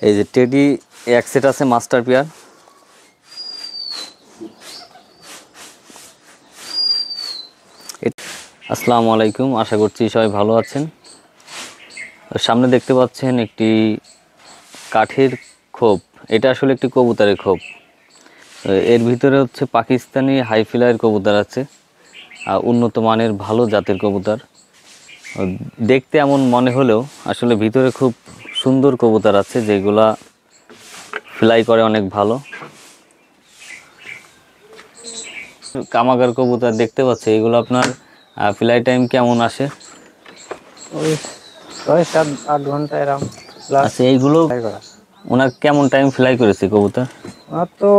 এই যে টেডি এক সেট আছে মাস্টার পেয়ার। আসসালামু আলাইকুম, আশা করছি সবাই ভালো আছেন। সামনে দেখতে পাচ্ছেন একটি কাঠের খোপ, এটা আসলে একটি কবুতরের খোপ। এর ভিতরে হচ্ছে পাকিস্তানি হাই ফ্লাইয়ের কবুতর আছে, উন্নত মানের ভালো জাতের কবুতর। দেখতে এমন মনে হলেও আসলে ভিতরে খুব সুন্দর কবুতর আছে, যেগুলা ফ্লাই করে অনেক ভালো। কামাগার কবুতর দেখতে পাচ্ছি, এগুলো আপনার ফ্লাই টাইম কেমন আসে? ওই 6-7-8 ঘন্টা এরকম। আচ্ছা, এইগুলো ওনার কেমন টাইম ফ্লাই করেছে কবুতর? আর তো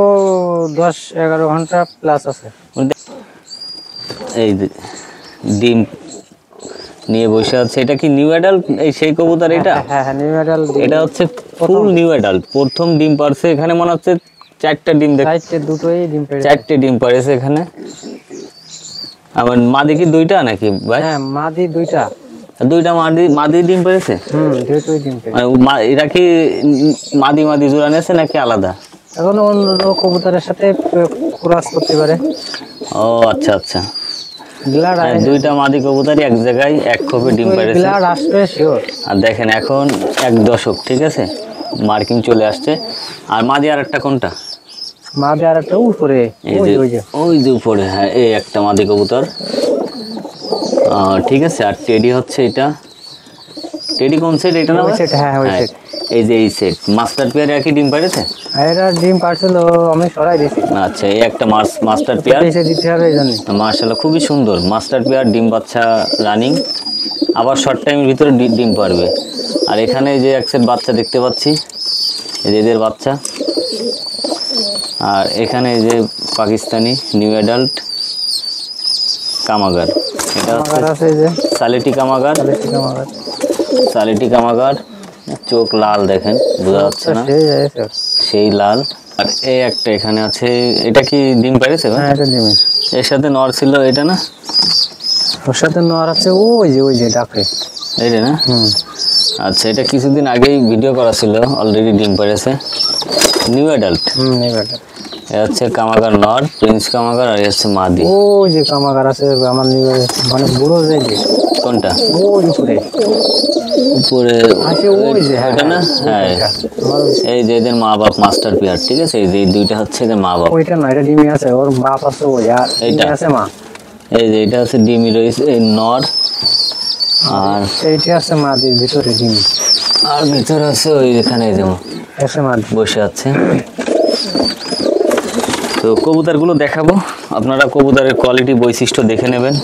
10-11 ঘন্টা প্লাস আছে। এই ডিম নিয়ে বসে আছে, এটা কি নিউ অ্যাডাল্ট? এই সেই কবুতর এটা? হ্যাঁ হ্যাঁ, নিউ অ্যাডাল্ট। এটা হচ্ছে ফুল নিউ অ্যাডাল্ট, প্রথম ডিম পারছে এখানে। মনে হচ্ছে 4টা ডিম, দুটোই ডিম পেড়েছে। 4টে ডিম পারেছে এখানে। আবার মাদি কি 2টা নাকি ভাই? হ্যাঁ, মাদি 2টা। 2টা মাদি ডিম পেরেছে। দুটোই ডিম পেড়েছে। এরা কি মাদি জোড়া নিয়েছে নাকি আলাদা? এখন অন্য কবুতরের সাথে ক্রস করতে পারে। ও আচ্ছা আচ্ছা, 2টা মাদি কবুতরই এক জায়গায় এক খোপে ডিম পেরেছে। আর দেখেন এখন 1 দশক, ঠিক আছে, মার্কিং চলে আসছে। আর মাদি আর একটা কোনটা? মাদি আর একটা উপরে, ওই যে উপরে। হ্যাঁ, এই একটা মাদি কবুতর, ঠিক আছে। আর টেডি হচ্ছে এটা। টেডি কোন সেট এটা না? হ্যাঁ, ওই সেট। এই যে এই সেট মাস্টার পেয়ার একই ডিম পেরেছে। এটা ডিম পারছিল, আমি সরাই দিয়েছি। আচ্ছা, এই একটা মাস্টার পেয়ার দিতে হবে এই জন্য। মাশাআল্লাহ, খুবই সুন্দর মাস্টার পেয়ার, ডিম বাচ্চা রানিং, আবার শর্ট টাইমের ভিতরে ডিম পারবে। আর এখানে যে এক সেট বাচ্চা দেখতে পাচ্ছি, এই যে এদের বাচ্চা। আর এখানে এই যে পাকিস্তানি নিউ অ্যাডাল্ট কামাগার, এটা হচ্ছে সালেটি কামাগার। সালেটি কামাগার, চোখ লাল দেখেন, বোঝা যাচ্ছে না, সেই লাল। আর এই একটা এখানে আছে, এটা কি ডিম পেরেছে? এর সাথে নর ছিল, এটা না? ওর সাথে নর আছে, ওই যে ডাকে, এইটা না? আচ্ছা, এটা কিছুদিন আগেই ভিডিও করা ছিল, অলরেডি ডিম পেরেছে, নিউ অ্যাডাল্ট। এটা হচ্ছে কামাগার নর, প্রিন্স কামাগার। আর হচ্ছে মাদি। ওই যে কামাগার আছে আমার, মানে বুড়ো যে কোনটা? ওই উপরে আছে, ওই যে এটা না? হ্যাঁ, এই যে এদের মা বাপ মাস্টার পেয়ার, ঠিক আছে। এই যে 2টা হচ্ছে এদের মা বাপ। ওইটা না, এটা ডিমি আছে, ওর বাপ আছে ওই, আর এইটা আছে মা। এই যে এটা হচ্ছে ডিমি রয়েছে, এই নর। আর এইটা আছে মাদির ভিতরে ডিমি, আর ভিতরে আছে ওই এখানে যেমন মাদি বসে আছে। তো কবুতরগুলো দেখাবো, আপনারা কবুতরের কোয়ালিটি বৈশিষ্ট্য দেখে নেবেন।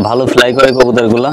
ভালো ফ্লাই করে কবুতরগুলা।